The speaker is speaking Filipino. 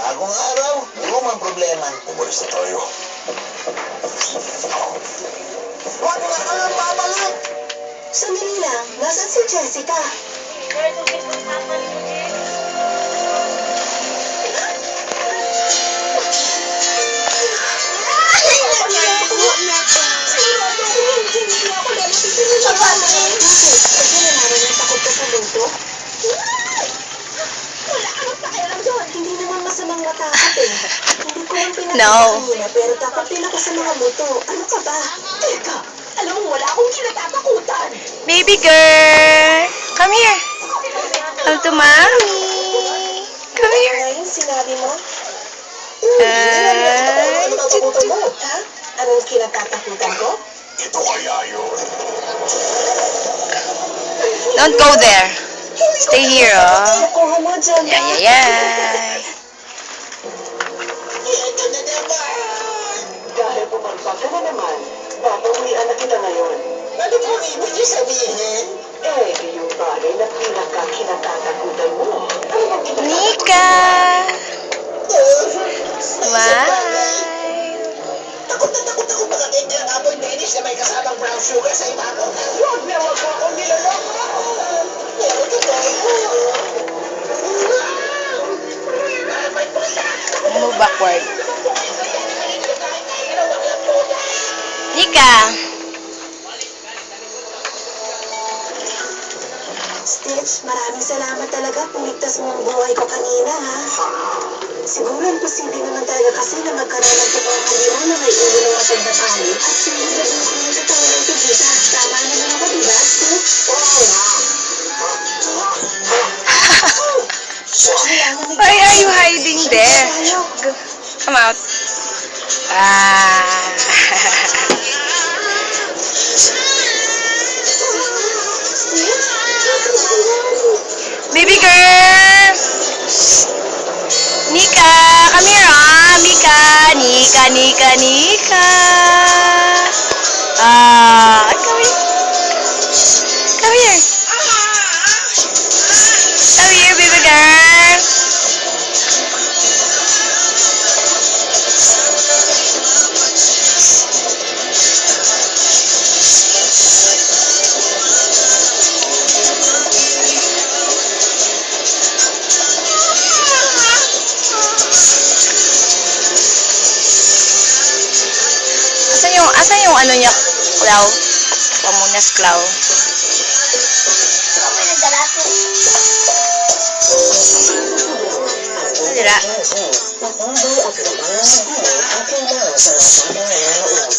Bagong araw, lumang problema. Umalis na tayo. Huwag na kang babalik! Sandali lang, nasaan si Jessica? Hindi naman masamang matakot eh. Hindi ko lang pinakita kanina, pero takot din ako sa mga buto. Ano ka ba? Teka, alam mo wala akong kinatatakutan. Baby girl, come here. Come to mommy. Come here. Ngayon sinabi mo? Ay, Ano kinatatakutan mo? Ha? Anong kinatatakutan ko? Ito kaya yun. Don't go there. Stay here, oh. Nakuha mo dyan. Yeah. Ito na naman! Dahil pumalpak ka na naman, papauwian na kita ngayon. Ano po ibig niyo sabihin? Yung bagay na kinatatakutan mo. Ano bang kinatatakutan? Nika. Smile. Takot na takot ako makakita ng apoy Dennis na may kasamang brown sugar sa ibabaw. Huwag na huwag mo akong niloloko! Pero totoo. Move backward. Nika. Stitch, maraming salamat talaga. Puligtas mo ang buhay ko kanina, ha? Siguro imposible naman talaga kasi na magkaroon ng totoong kanila na may ulo ng ating batali. At sinigurado ko ng totoo ng tubita. Tama naman ako, diba, Stitch? Oo nga. Why are you hiding there? Come out. Ah. Baby girl. Nika, come here, ah. Mika, Nika. Ah, come here. Come here. Come here, baby girl. Asan yung ano niya, Clau? Pamunas, Clau. Dira. Matambay at labas ang aking mga sa lahat ng nanonood.